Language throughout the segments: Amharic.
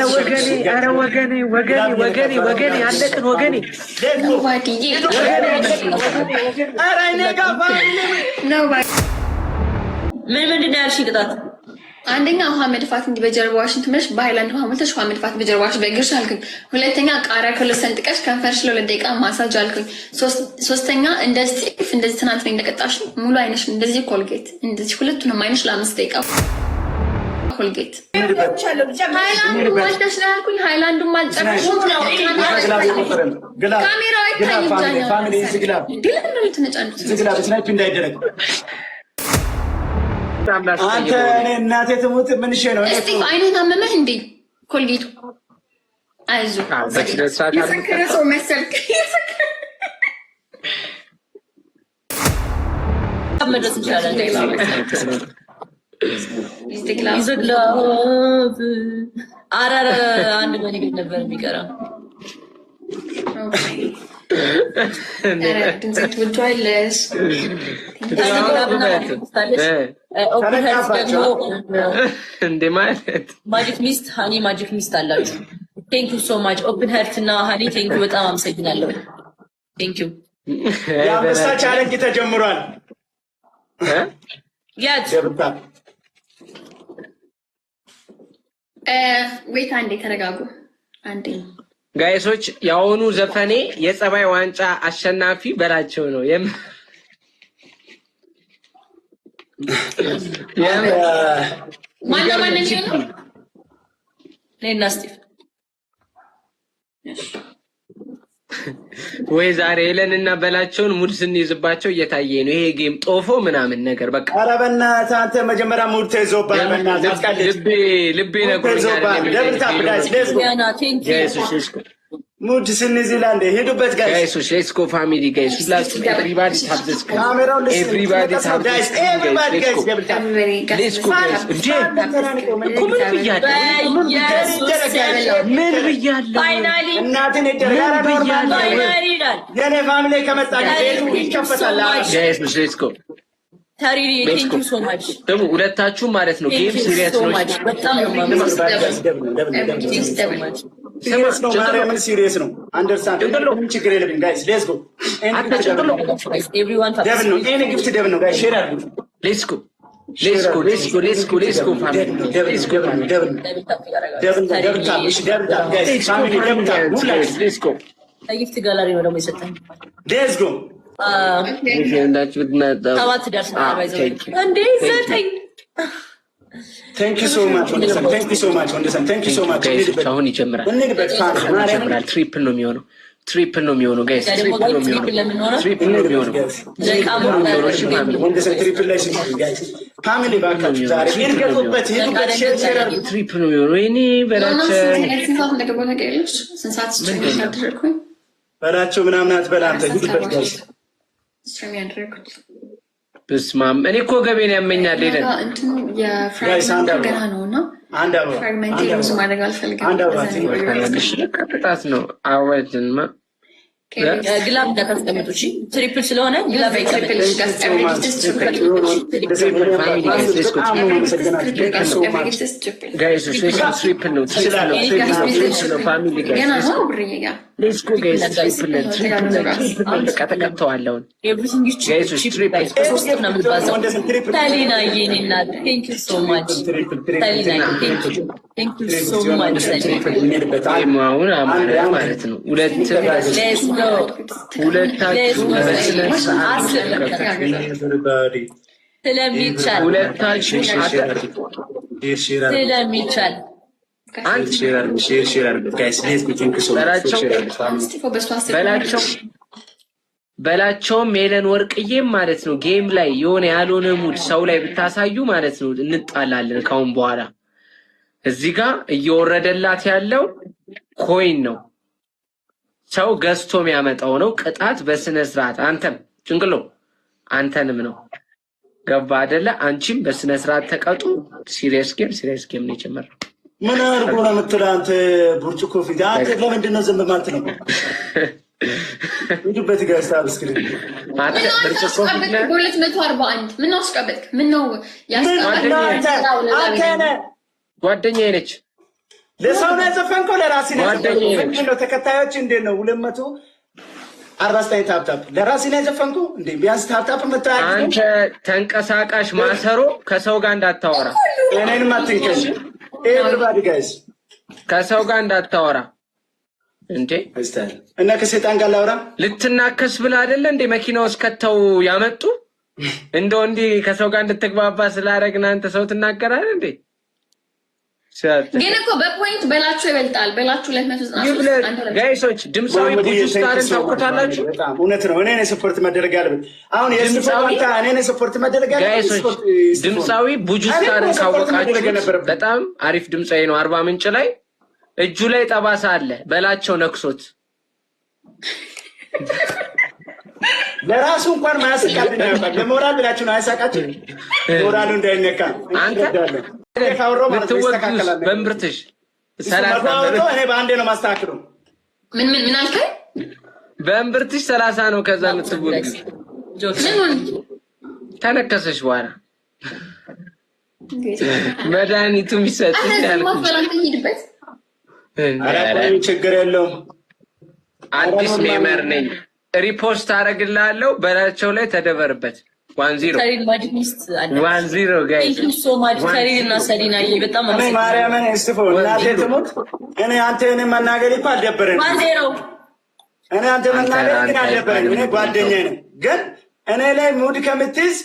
ወገኔ አለቅን ወገኔ ምንድን ነው ያልሽኝ ቅጣት? አንደኛ ውሃ መድፋት እንዲህ በጀርባዋሽ እንትመሽ በሃይላንድ ውሃ ሞልተሽ ውሃ መድፋት በጀርባዋሽ በእግርሽ አልኩኝ። ሁለተኛ ቃሪያ ከሁለት ሰንጥቀሽ ከንፈርሽ ለ2 ደቂቃ ማሳጅ አልኩኝ። ሶስተኛ እንደዚህ ትናንት ነው እንደቀጣሽ ሙሉ አይነሽ እንደዚህ ኮልጌት እንደዚህ ሁለቱንም አይነሽ ለ5 ደቂቃ ኮልጌት ሃይላንዱ ወልደሽ ነው ያልኩኝ። ሃይላንዱ አልጨረስሽም። ካሜራው አይታይም። ፋሚሊ ዝግላብ ግላብ ትነጫለች ዝግላብ ስናይፕ እንዳይደረግ አንተ እኔ እናቴ ትሙት ምን እሺ ነው እስቲ አይኔን አመመህ እንዴ? ኮልጌቱ አይዞህ የሰከረ ሰው መሰልክ። መድረስ ይቻላል። ይዘግላብ አራራ አንድ በኔ ግን ነበር የሚቀረው። እንዴ ማለት ማጂክ ሚስት ሀኒ ማጂክ ሚስት አላችሁ። ቴንክ ዩ ሶ ማች ኦፕን ሀርት እና ሀኒ ቴንክ ዩ በጣም አመሰግናለሁ። ቴንክ ዩ የአንበሳ ቻሌንጅ ተጀምሯል። ያት ወይታ አንዴ ተረጋጉ አንዴ ጋይሶች የአሁኑ ዘፈኔ የጸባይ ዋንጫ አሸናፊ በላቸው ነው። ወይ ዛሬ ሄለንና በላቸውን ሙድ ስንይዝባቸው እየታየ ነው። ይሄ ጌም ጦፎ ምናምን ነገር በቃ ኧረ በእናትህ አንተ መጀመሪያ ሙድ ተይዞብሃል። ልቤ ነግሮኛል። ሙድ ስንይዝ ይላል። ሄዱበት ጋይስ ሌትስ ጎ ፋሚሊ ጋይስ ሁላችሁ ኤቭሪባዲ ታፕ ዲስ ኤቭሪባዲ ታፕ ዲስ ሌትስ ጎ ጋይስ እንዴ ምን ብያለሁ ፋይናሊ እናትን ይደረጋል። የኔ ፋሚሊ ከመጣ ይከፈታል። ጋይስ ሌትስ ጎ ታሪሪ ቴንክ ዩ ሶ ማች ደግሞ ሁለታችሁ ማለት ነው ጌም ሲሪየስ ነው። በጣም ነው ሲሪየስ ነው። ማርያምን ሲሪየስ ነው። አንደርስታንድ ምንም ችግር የለብኝ ጋይስ ሌትስ ጎ ኤቭሪዋን ደብል ነው። ኤኒ ጊፍት ደብል ነው ጋይስ ሼር አድርጉ። ሌትስ ጎ ፋሚሊ ሌትስ ጎ ሌትስ ጎ ጊፍት ጋላሪ ነው ደግሞ የሰጠኝ። ሌትስ ጎ ሰባት ደርሰናል። እንዴ 9 Thank you so much. Thank you so much. Thank you so much. አሁን ይጀምራል። ትሪፕል ነው የሚሆነው። ጋይስ ትሪፕል ነው የሚሆነው። ፋሚሊ ባካችሁ ዛሬ ይርገጡበት ትሪፕል ነው የሚሆነው። እኔ በላቸው ምናምን አትበላ አንተ ሂድበት ጋይስ በስማም እኔ እኮ ገቤን ያመኛል። ሄደን ገና ነውና አንድ አበባ ቅጣት ነው። አወጅንማ ግላብ እንዳታስቀምጡ እሺ። ትሪፕል ስለሆነ ግላብ አይቀመጥም። ጋይስ ትሪፕል ነው። ፋሚሊ ጋይስ ሌትስ ጎ ጋይስ ትሪፕል ተቀጥተዋለሁ። ጋይስ ትሪፕል ታሊና የኔ እናት ቴንክ ዩ ሶ ማች ታሊና ቴንክ ዩ ሶ ማች አሁን አማራ ማለት ነው። ሁለታችሁ በስነ ስርዓት ስለሚቻል በላቸውም ሄለን ወርቅዬም ማለት ነው። ጌም ላይ የሆነ ያልሆነ ሙድ ሰው ላይ ብታሳዩ ማለት ነው እንጣላለን ካሁን በኋላ። እዚህ ጋር እየወረደላት ያለው ኮይን ነው። ሰው ገዝቶ የሚያመጣው ነው። ቅጣት በስነ ስርዓት አንተም ጭንቅሎ አንተንም ነው። ገባ አይደለ? አንቺም በስነ ስርዓት ተቀጡ። ሲሪየስ ጌም ነው የጀመረው። ምን አርጎ ነው የምትለው አንተ? ብርጭቆ ፊት አንተ ለምንድን ነው ዝም ማለት ነው? ሂዱበት ጋር ሳብስክሪን አንተ ብርጭቆ ፊት ነው 241 ምን ነው አስቀበጥክ? ምን ነው ያስቀበጥክ? ጓደኛዬ ነች ለሰው ነው የዘፈንከው ለራስህ ነው የዘፈንከው? ምንድን ነው ተከታዮች እንዴት ነው 249 ታፕታፕ ለራስህ ነው የዘፈንከው እንዴ? ቢያንስ ታፕታፕ መታየት አንተ ተንቀሳቃሽ ማሰሮ ከሰው ጋር እንዳታወራ። እኔንም አትንከሽ። ኤቨሪባዲ ጋይስ ከሰው ጋር እንዳታወራ እንዴ። እና ከሰይጣን ጋር ላውራ ልትናከስ ብለህ አይደለ እንዴ መኪና ውስጥ ከተው ያመጡ እንደው እንዲህ ከሰው ጋር እንድትግባባ ስላደረግን አንተ ሰው ትናገራለህ እንዴ? ግን እኮ በፖይንት በላችሁ ይበልጣል። በላችሁ 293 ጋይሶች ድምፃዊ ቡጁስታርን ታውቁታላችሁ? እውነት ነው። እኔ ነኝ ሰፖርት መደረግ ያለበት። አሁን የስፖርታ እኔ ነኝ ሰፖርት መደረግ ያለበት። ጋይሶች ድምፃዊ ቡጁስታርን ካወቃችሁ በጣም አሪፍ ድምፃዊ ነው። አርባ ምንጭ ላይ እጁ ላይ ጠባሳ አለ። በላቸው ነክሶት ለራሱ እንኳን ማያስቃልን ያውቃል። ለሞራል ብላችሁ ነው አያሳቃችሁ። ሞራሉ እንዳይነካ አንተ በእምብርትሽ እኔ በአንዴ ነው ማስተካክለው። ምን አልከኝ? በእምብርትሽ 30 ነው። ከዛ ምትጎል ተነከሰሽ በኋላ መድኃኒቱ የሚሰጥሽ ችግር የለውም። አዲስ ሜመር ነኝ። ሪፖስት አደርግልሃለሁ። በላቸው ላይ ተደበርበት። 1-0 ጋይስ ማርያምን እስፎ እናቴ ትሙት። እኔ አንተን መናገር እኮ አልደበረኝም። እኔ አንተ መናገር ግን አልደበረኝም። እኔ ጓደኛዬ ነኝ። ግን እኔ ላይ ሙድ ከምትይዝ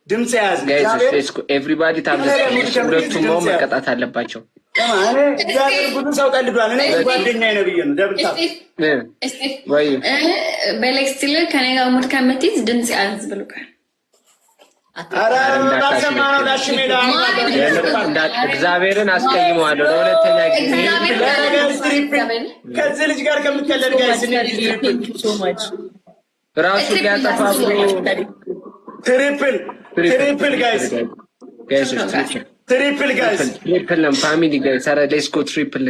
ድምፅ ያዝ። ኤቭሪባዲ ታብለሽ ሁለቱም ነው መቀጣት አለባቸው። እኔ እግዚአብሔር ብዙ ሰው ቀልዷል። እኔ ጓደኛዬ ነው ብዬ ነው ደብልታ ወይ በሌክስቲል ከኔ ጋር ሙድ ከምትይዝ ድምፅ ያዝ ብሎካል። እግዚአብሔርን አስቀይመዋለሁ ለሁለተኛ ጊዜ። ከዚህ ልጅ ጋር ከምትከለድ ራሱ ሊያጠፋ ትሪፕል ጋይስ ትሪፕል ጋይስ ትሪፕል ፋሚሊ ጋይስ ኧረ ሌትስ ጎ ትሪፕል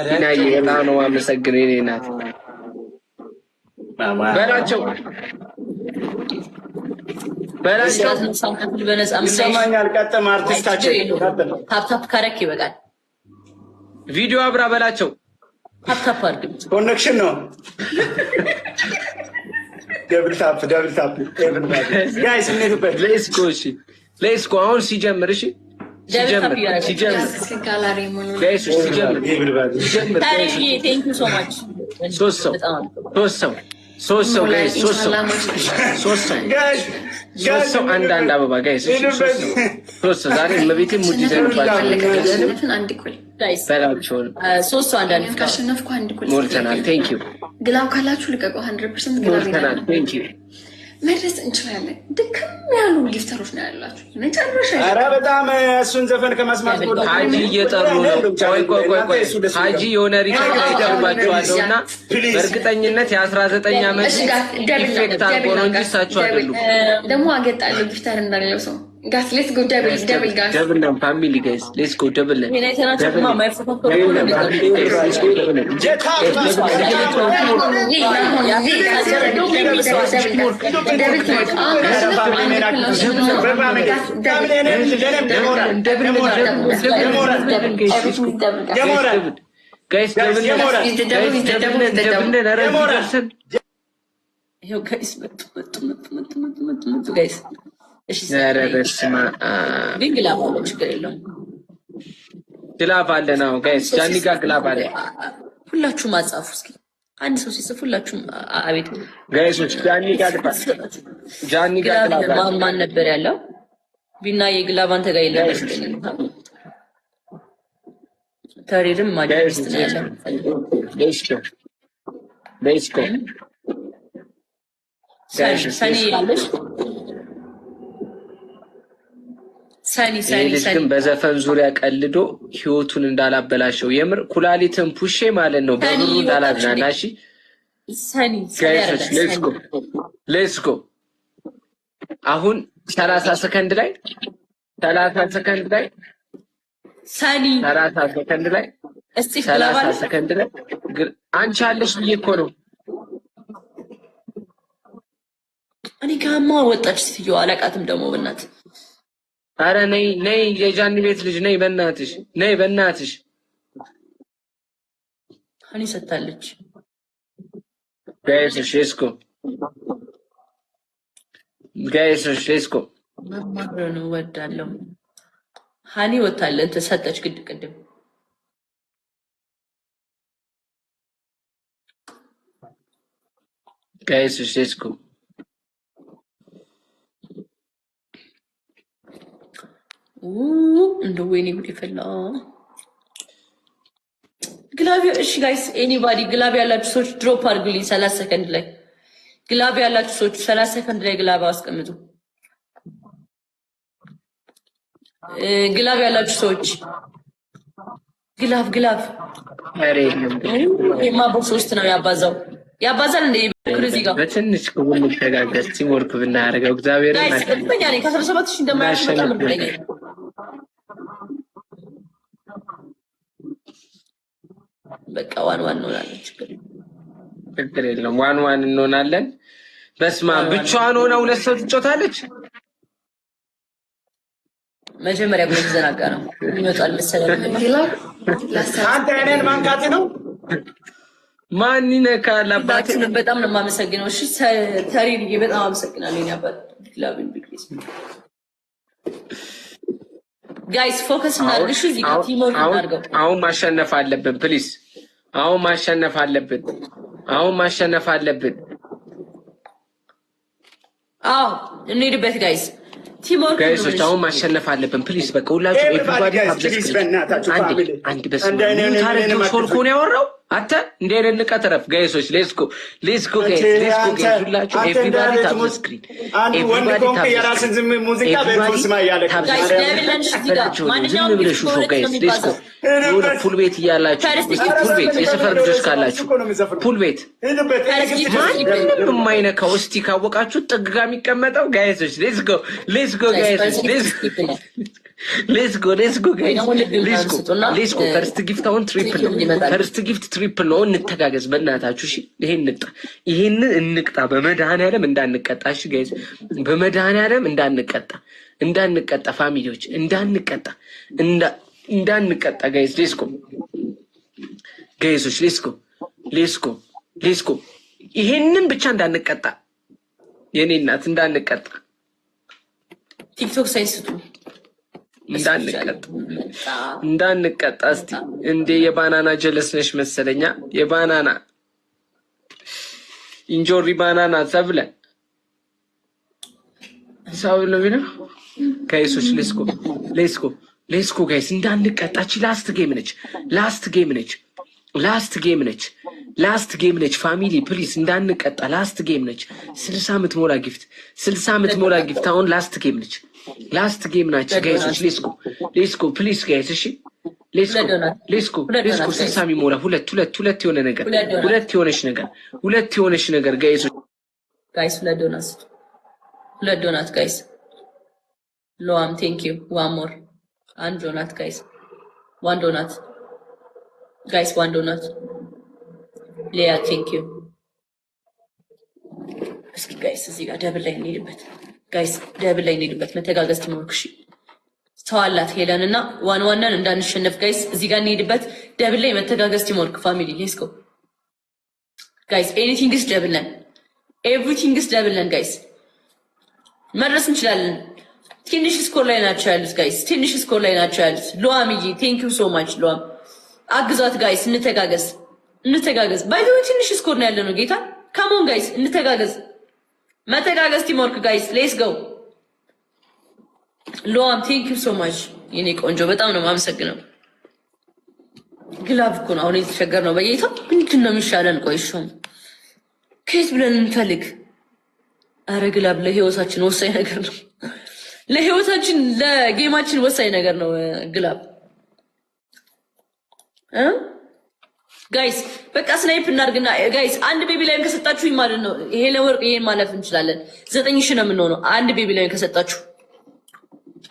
ሊናዬ በጣም ነው አመሰግን። እኔ ናት በላቸው ይሰማኛል። ቀጥም አርቲስታችን ታፕታፕ ካረክ ይበቃል። ቪዲዮ አብራ በላቸው። ታፕታፕ አድርግ። ኮኔክሽን ነው። ደብል ታፕ ጋይስ እንሄድበት። ሌትስ ጎ አሁን ሲጀምር እሺ ሲጀምር ጋይስ ሲጀምር ሶስት ሰው አንድ አበባ ጋይስ ሶስት ሰው ዛሬ መቤቴ ሙድ ይዘንባቸው በላቸውን ሞልተናል። ቴንክ ዩ ግላብ ካላችሁ ልቀቁ። 100% ግላብ ሞልተናል። ቴንክ ዩ መድረስ እንችላለን። ድክም ያሉ ጊፍተሮች ነው ያላችሁ። መጨረሻ ኧረ በጣም እሱን ዘፈን ከመስማት ሀጂ እየጠሩ ነው። ቆይ ሀጂ የሆነ ሪከርድ ይገባቸዋለሁ እና በእርግጠኝነት የ19 ዓመት ኢፌክት አድርጎ ነው እንጂ እሳቸው አይደሉም። ደግሞ አገጣለሁ ጊፍተር እንዳለው ሰው ጋስ ሌትስ ጎ ደብል ጋስ ደብል ነው ፋሚሊ ጋይስ ሌትስ ጎ ደብል ነው ጋይስ ግን ግላብ አለ፣ ችግር የለውም። ግላብ አለ ነው ጋይስ። ጃኒ ጋር ግላብ አለ። ሁላችሁም አጻፉ እስኪ። አንድ ሰው ሲጽፍ ሁላችሁም አቤት ጋይሶች። ጃኒ ጋር ግላብ ማን ነበር ያለው? ቢና የግላብ አንተ ጋር የለም። ተሪድም ማጅስት ነው ያለው። ሌስኮ ሰኒ ያለሽ ሰኒ ግን በዘፈን ዙሪያ ቀልዶ ህይወቱን እንዳላበላሸው የምር ኩላሊትን ፑሼ ማለት ነው። በብሩ እንዳላዝናና። እሺ ሌትስ ጎ አሁን 30 ሰከንድ ላይ ሰኒ 30 ሰከንድ ላይ አንቺ አለሽ ብዬ እኮ ነው። እኔ ጋማ ወጣች ስትየው አላቃትም ደግሞ በእናት አረ ነይ የጃኒ ቤት ልጅ ነይ በእናትሽ ሀኒ ሰታለች ጋይስ ሌስኮ መማር ነው ወዳለው ሀኒ ወታለን ተሰጠች ቅድም ጋይስ ሌስኮ እንደው ወይኔ ጉድ ይፈላ ግላቪ እሺ ጋይስ ኤኒባዲ ግላቪ ያላችሁ ሰዎች ድሮፕ አድርጉልኝ 30 ሰከንድ ላይ ግላቪ ያላችሁ ሰዎች 30 ሰከንድ ላይ ግላቪ አስቀምጡ ግላቪ ያላችሁ ሰዎች ግላቭ አሬ የማቦ 3 ነው ያባዛል እንደ ክሩዚ ጋር በትንሽ ከሁሉ ተጋገዝ ሲወርክ ብናረጋው እግዚአብሔር ጋይስ ከፍተኛ ነኝ ከ17000 እንደማያስመጣ ምርጥ ነኝ በቃ ዋን እንሆናለን ችግር የለም ዋን እንሆናለን በስማ ብቻዋን ሆና ሁለት ሰው ትጮታለች መጀመሪያ ብለን ዘናጋ ነው ይመጣል መሰለኝ አንተ እኔን ማንካት ነው ማን ይነካል አባቴ በጣም ነው የማመሰግነው እሺ ተሪልዬ በጣም አመሰግናለሁ እኔ አባት ላብን ቢግሪስ ጋይስ ፎከስ እናድርግ እሺ እዚህ ጋር ቲሞን እናድርገው አሁን ማሸነፍ አለብን ፕሊዝ አሁን ማሸነፍ አለብን አዎ እንሂድበት ጋይስ ቲሞር ጋይሶች አሁን ማሸነፍ አለብን ፕሊዝ በቃ ሁላችሁ ኤቭሪባዲ ሀብለስ አንድ በስ ታረጋው ሾልኮን ያወራው አታ እንደ አይነት ንቀተረፍ ጋይሶች ሌትስ ጎ ሁላችሁ ኤቭሪባዲ ሀብለስ ስክሪን ኤቭሪባዲ የራስን ዝም ሙዚቃ በፎርስ ማያለ ጋይስ ለብለን ሽቲጋ ማንኛውም ብለሽ ሾ ጋይስ ሌትስ ጎ ወደ ፑል ቤት ያላችሁ ፑል ቤት የሰፈር ልጆች ካላችሁ ፑል ቤት ማንም የማይነካው እስቲ ካወቃችሁ ጥግ ጋር የሚቀመጠው ጋይሶች ሌትስ ጎ ጋይስ ፈርስት ጊፍት አሁን ትሪፕል ነው እንተጋገዝ በእናታችሁ እሺ ይሄንን እንቅጣ በመድኃኒዓለም እንዳንቀጣ እሺ ጋይስ በመድኃኒዓለም እንዳንቀጣ ፋሚሊዎች እንዳንቀጣ ጋይስ ጋይሶች ሌስኮ ይሄንን ብቻ እንዳንቀጣ የኔ እናት እንዳንቀጣ ቲክቶክ ሳይንስቱ እንዳንቀጣ እስቲ እንዴ የባናና ጀለስ ነሽ መሰለኛ የባናና ኢንጆሪ ባናና ሰብለ ቢና ጋይሶች ሌስኮ ጋይስ እንዳንቀጣች ላስት ጌም ነች ፋሚሊ ፕሊስ እንዳንቀጣ ላስት ጌም ነች 60 ዓመት ሞላ ጊፍት አሁን ላስት ጌም ናቸው ጋይሶች ሌስኮ ፕሊስ ጋይስ እሺ ሌስኮ 60 የሚሞላ ሁለት የሆነች ነገር ጋይሶች ሁለት ዶናት ጋይስ ሎአም ቴንክ ዩ ዋን ሞር አንድ ዶናት ጋይስ ዋን ዶናት ጋይስ ዋን ዶናት ሌያ ቴንክ ዩ እስኪ ጋይስ እዚህ ጋር ደብል ላይ እንሄድበት መተጋገዝ ትሞክሽ ተዋላት ሄለንና ዋናን እንዳንሸነፍ ጋይስ እዚህ ጋር እንሄድበት ደብል ላይ መተጋገዝ ትሞክር ፋሚሊ ሌትስ ጎ ጋይስ ኤቭሪቲንግ ኢዝ ደብል ነን ጋይስ መድረስ እንችላለን ትንሽ ስኮር ላይ ናቸው ያሉት ሉአምዬ ቴንክ ዩ ሶ ማች ሉአም አግዟት ጋይስ እንተጋገዝ ባይዘው ትንሽ ስኮር ነው ያለነው ጌታ ካሞን ጋይስ መተጋገዝ ቲሞርክ ጋይስ ሌትስ ጎ ሉአም ቴንክ ዩ ሶ ማች የኔ ቆንጆ በጣም ነው የማመሰግነው ግላቭ እኮ ነው አሁን የተቸገር ነው በጌታ ምንድን ነው የሚሻለን ቆይሾም ከየት ብለን እንፈልግ አረ ግላቭ ለህይወታችን ወሳኝ ነገር ነው ለጌማችን ወሳኝ ነገር ነው ግላቭ ጋይስ በቃ ስናይፕ እናድርግና ጋይስ አንድ ቤቢ ላይም ከሰጣችሁ ማለት ነው ይሄ ለወርቅ ይሄን ማለፍ እንችላለን 9000 ነው የምንሆነው አንድ ቤቢ ላይም ከሰጣችሁ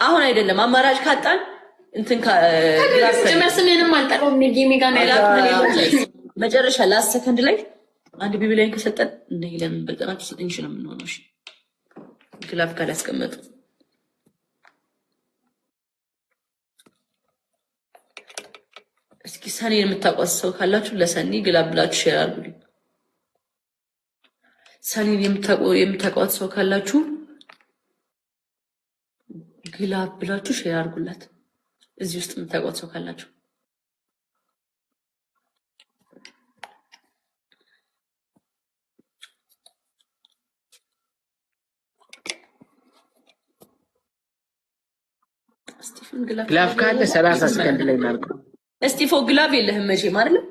አሁን አይደለም አማራጭ ካጣን እንትን ጀመርስልንም አልጠራው ጌሚ ጋር መጨረሻ ላስት ሰከንድ ላይ አንድ ቤቢ ላይም ከሰጠን እንደሄለን በልጠናችሁ 9000 ነው የምንሆነው እሺ ግላፍ ካላስቀመጡ እስኪ ሰኔን የምታውቋት ሰው ካላችሁ ለሰኒ ግላፍ ብላችሁ ሼር አድርጉልኝ። ሰኒን የምታውቋት ሰው ካላችሁ ግላፍ ብላችሁ ሼር አድርጉላት። እዚህ ውስጥ የምታውቋት ሰው ካላችሁ ግላፍ ካለ 30 ሰከንድ ላይ ማለት ነው። እስጢፎ ግላፍ የለህም መቼም አይደለም።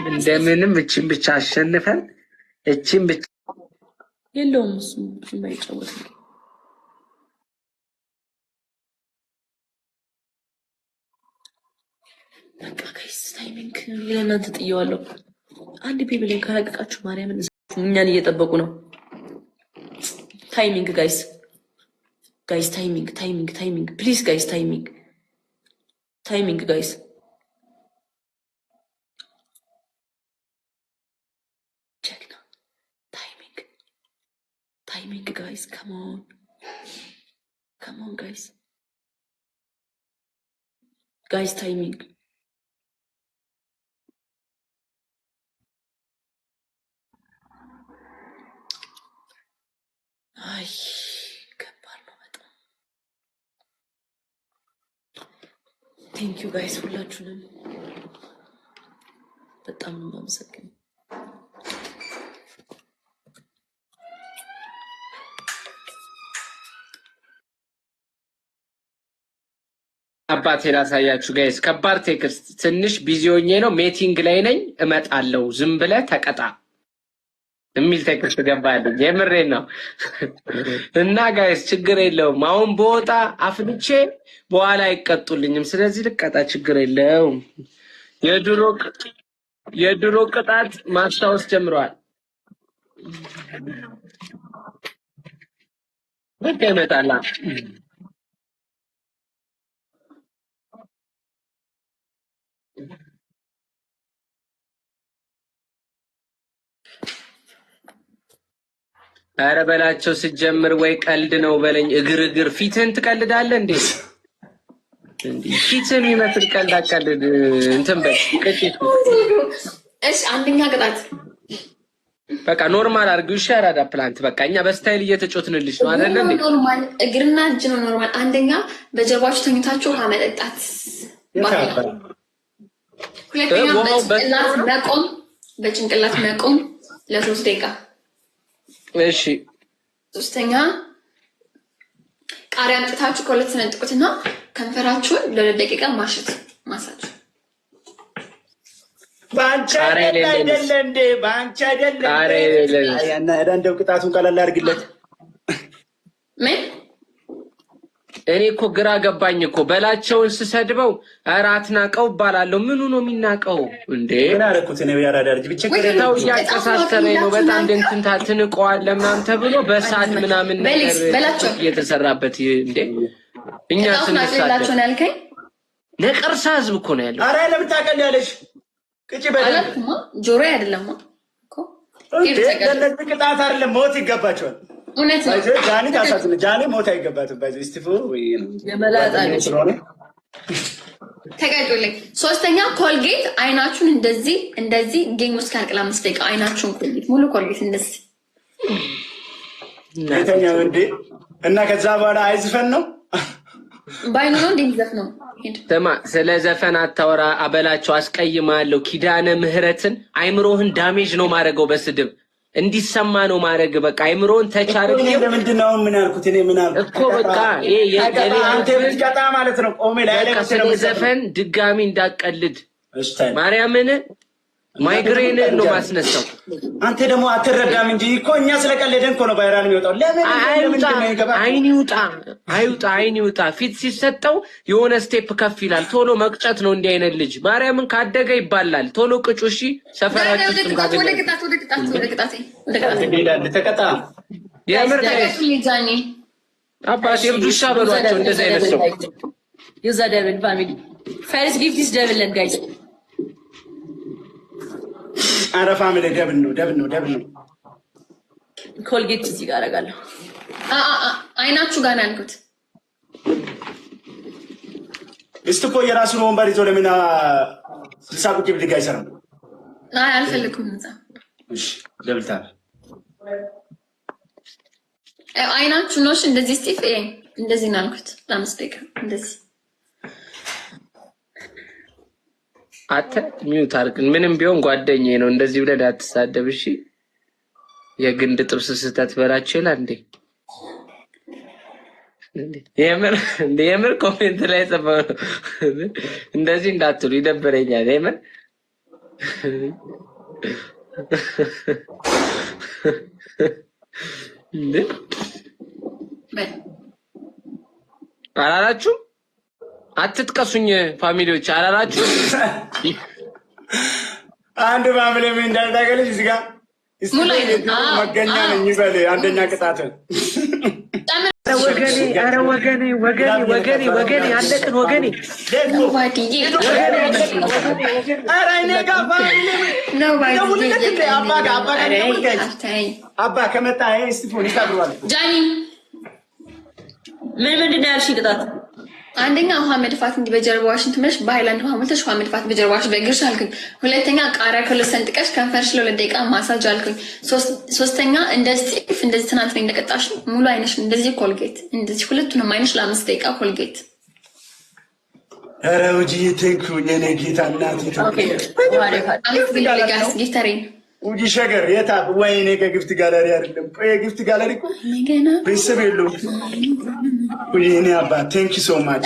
እንደምንም እቺን ብቻ አሸንፈን እቺን ብቻ የለውም እሱ የማይጫወት ነው። በቃ ጋይስ ታይሚንግ ለእናንተ ጥየዋለሁ። አንድ ቢብልን ካላቀቃችሁ ማርያምን እኛን እየጠበቁ ነው። ታይሚንግ ጋይስ ታይሚንግ ፕሊዝ ጋይስ ታይሚንግ ጋይስ ቼክ ነው ታይሚንግ ጋይስ come on guys ታይሚንግ አይ ከባድ ነው በጣም። ቴንክ ዩ ጋይስ ሁላችሁንም በጣም ነው የማመሰግነው። አባቴ ላሳያችሁ ጋይስ። ከባድ ቴክስት ትንሽ ቢዚ ሆኜ ነው ሜቲንግ ላይ ነኝ እመጣለሁ ዝም ብለህ ተቀጣ የሚል ቴክስት ገባልኝ። የምሬን ነው። እና ጋይስ ችግር የለውም አሁን በወጣ አፍልቼ በኋላ አይቀጡልኝም። ስለዚህ ልቀጣ ችግር የለውም። የድሮ ቅጣት ማስታወስ ጀምረዋል። በቃ ይመጣላ። ኧረ በላቸው ስጀምር ወይ ቀልድ ነው በለኝ። እግር ፊትህን ትቀልዳለህ እንዴ? ፊትህን ይመስል ቀልድ አቀልድ እንትን በል ቅጭት። እሺ አንደኛ ቅጣት በቃ ኖርማል አድርጊው። እሺ አራዳ ፕላንት በቃ እኛ በስታይል እየተጮትንልሽ ነው አይደል እንዴ? ኖርማል እግርና እጅ ነው ኖርማል። አንደኛ በጀርባችሁ ተኝታችሁ ውሃ መጠጣት። ሁለተኛ በጭንቅላት መቆም ለ3 ደቂቃ። እሺ ሶስተኛ ቃሪያ አምጥታችሁ ከሁለት ሰነጥቁትና ከንፈራችሁን ለ2 ደቂቃ ማሸት ማሳጅ። ባንቻ አይደለ እንዴ? ባንቻ አይደለ ያና እንደው ቅጣቱን ቀለል አድርግለት። ምን እኔ እኮ ግራ ገባኝ እኮ በላቸውን ስሰድበው ኧረ አትናቀው እባላለሁ። ምኑ ነው የሚናቀው እንዴ? ምን አደረኩት እኔ? ያራዳ ልጅ ብቻ ነው እያቀሳሰረኝ ነው በጣም ደንትንታ ትንቀዋለህ ምናምን ተብሎ በሰዓት ምናምን ነገር እየተሰራበት እንዴ እኛ ስንሳደብ ያልከኝ ነቀርሳ ህዝብ እኮ ነው ያለው። ኧረ ለምን ታቀልያለሽ? ቅጭ በደል ጆሮ አይደለም እኮ ለነዚህ ቅጣት አይደለም ሞት ይገባቸዋል። እውነት ነው። ጃኒ ታሳዝን። ጃኒ ሞት አይገባትም። ባይዘ ስቲፎ የመላጣ ልጅ ተቀጡልኝ። ሶስተኛ ኮልጌት አይናችሁን እንደዚህ ጌም ውስጥ ካልቅላ 5 ደቂቃ አይናችሁን ኮልጌት ሙሉ ኮልጌት እንደዚህ የተኛው እንዴ እና ከዛ በኋላ አይዝፈን ነው ባይኑ ነው እንደሚዘፍነው። ተማ ስለ ዘፈን አታወራ አበላቸው። አስቀይማለሁ ኪዳነ ምህረትን አይምሮህን ዳሜጅ ነው ማድረገው በስድብ እንዲሰማ ነው ማድረግ። በቃ አይምሮን ተቻረክ እኔ ለምንድነው ምን አልኩት? እኔ ምን አልኩት እኮ በቃ አንተ ብትቀጣ ማለት ነው። ቆሜ ላይ ስለ ዘፈን ድጋሚ እንዳቀልድ ማርያምን ማይግሬን ነው ማስነሳው። አንተ ደግሞ አትረዳም እንጂ እኮ እኛ ስለቀለደን እኮ ነው ቫይራል የሚወጣው። ለምን አይን ይውጣ ፊት ሲሰጠው የሆነ ስቴፕ ከፍ ይላል። ቶሎ መቅጨት ነው እንዲህ አይነት ልጅ ማርያምን ካደገ ይባላል። ቶሎ ቅጩ እሺ። ሰፈራችን ተቀጣ የምር አባቴ ብዱሻ በሏቸው እንደዚህ አይነት ሰው ዩዛ ደብል ፋሚሊ ፈርስት ጊፍት ኢዝ ደብል ጋይስ ኧረ ፋሚሊ ደብል ነው። ኮልጌት እዚህ ጋር አደርጋለሁ። አይናችሁ ጋር ነው ያልኩት። እስቲ እኮ የራሱን ወንበር ይዞ ለምን 60 ቁጭ ብድግ አይሰራም? አይ አልፈልግም። እሺ ደብልታ አይናችሁ ነው እንደዚህ ስቲፍ እንደዚህ ነው ያልኩት። ለአምስት ደቂቃ እንደዚህ አተ ሚውት አድርግን። ምንም ቢሆን ጓደኛዬ ነው። እንደዚህ ብለህ አትሳደብ እሺ። የግንድ ጥብስ ስህተት በላችሁ ይላል እንዴ? የምር ኮሜንት ላይ ጽፈው እንደዚህ እንዳትሉ ይደብረኛል። የምር አላላችሁም? አትጥቀሱኝ ፋሚሊዎች አላላችሁም? አንድ ፋሚሊ ምን እንዳልታገለች እዚህ ጋር መገኛ ነኝ ይበል። አንደኛ ቅጣት ኧረ ወገኔ አለቅን ወገኔ። አባ ከመጣ ስቲፎን ይታብሯል። ጃኒ ምንድን ነው ያልሽኝ ቅጣት? አንደኛ ውሃ መድፋት እንዲህ በጀርባዋሽ እንትመሽ በሃይላንድ ውሃ ሞልተሽ ውሃ መድፋት በጀርባዋሽ በእግርሽ አልኩኝ። ሁለተኛ ቃሪያ ክሎስ ሰንጥቀሽ ከንፈርሽ ለ2 ደቂቃ ማሳጅ አልኩኝ። ሶስተኛ እንደዚህ ትናንት ነው እንደቀጣሽ ሙሉ አይነሽ እንደዚህ ኮልጌት እንደዚህ ሁለቱንም አይነሽ ለ5 ደቂቃ ኮልጌት። ኧረ ውጪ ቴንኩ የኔ ጌታ እናቴ ጊፍተሬ ውጪ ሸገር የታ ወይኔ ከጊፍት ጋለሪ አይደለም የጊፍት ጋለሪ እኮ ቤተሰብ የለውም። እኔ አባ ቴንክ ዩ ሶ ማች።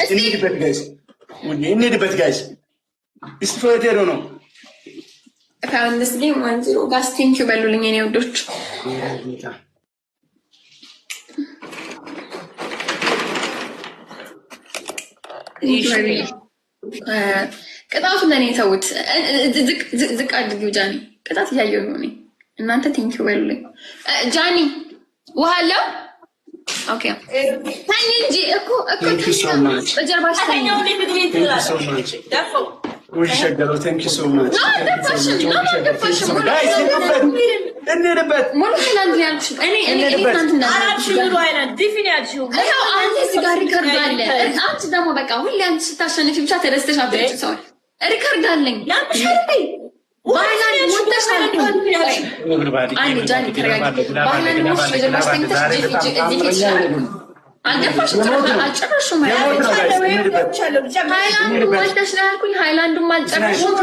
እንሂድበት ጋይስ እስቲፎቴ ነው ከአንደስ ጌም 1-0 ጋስ ቴንክ ዩ በሉልኝ የኔ ውዶች። ቅጣቱ ለእኔ ተውት። ዝቅ አድርጊው ጃኒ። ቅጣት እያየሁ ነው እኔ። እናንተ ቴንክ ዩ በሉልኝ። ጃኒ ውሃ አለው? ኦኬ ታኝ እንጂ እኮ በጀርባሽ ታኝ። ውይ ሸገረው ቴንክ ዩ ሶ ማች። እንሂድበት ሙሉ ሃይላንድ ነው ያልኩሽ እኔ ትናንትና። አንተ እዚህ ጋር ሪከርድ አለ። አንቺ ደግሞ በቃ ሁሌ አንቺ ስታሸንፊ ብቻ ተደስተሽ አትወጪ። ሰው ሪከርድ አለኝ በሃይላንድ ሞልተሽ አንዴ ጃኒ ተረጋጊ። በሃይላንድ ሞልተሽ በጀርባሽ ተኝተሽ እዚህ ፊት አልገፋሽም። አልጨረሽም። ሃይላንዱ ሞልተሽ ነው ያልኩኝ። ሃይላንዱም አልጨረሽም።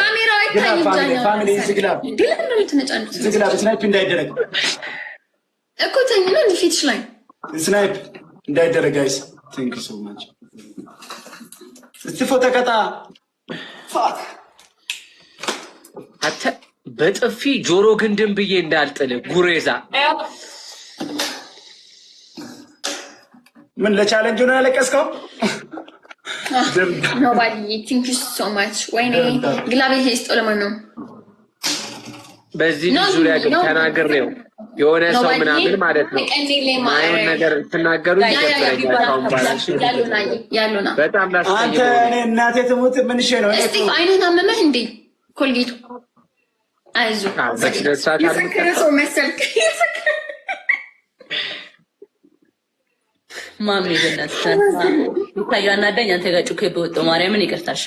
ካሜራው አይታይም። ጃኒ ግን ነው የምትነጫነጭ። ዝግላ ስናይፕ እንዳይደረግ እኮ ተኝ ነው ፊትሽ ላይ ስናይፕ እንዳይደረግ ጋይስ ቴንክ ዩ ሶ ማች። እስቲ ፎቶ ቀጣ አተ በጥፊ ጆሮ ግንድን ብዬ እንዳልጥል ጉሬዛ። ምን ለቻሌንጅ ነው ያለቀስከው? ኖባዲ ቲንክ ዩ ሶ ማች። ወይኔ ግላቤ ሄስቶ ለማን ነው በዚህ ዙሪያ ግን ተናግሬው የሆነ ሰው ምናምን ማለት ነው ማየውን ነገር ትናገሩ ያሉና በጣም አንተ እኔ እናቴ ትሙት ምን ሼ ነው እስቲ አይነን አመመህ እንዴ? ኮልጌቱ አይዞ የሰከረ ሰው መሰልክ። ማሚ በእናትህ ታያናዳኝ አንተ ጋር ጩኬ በወጣው ማርያምን ይቅርታሽ።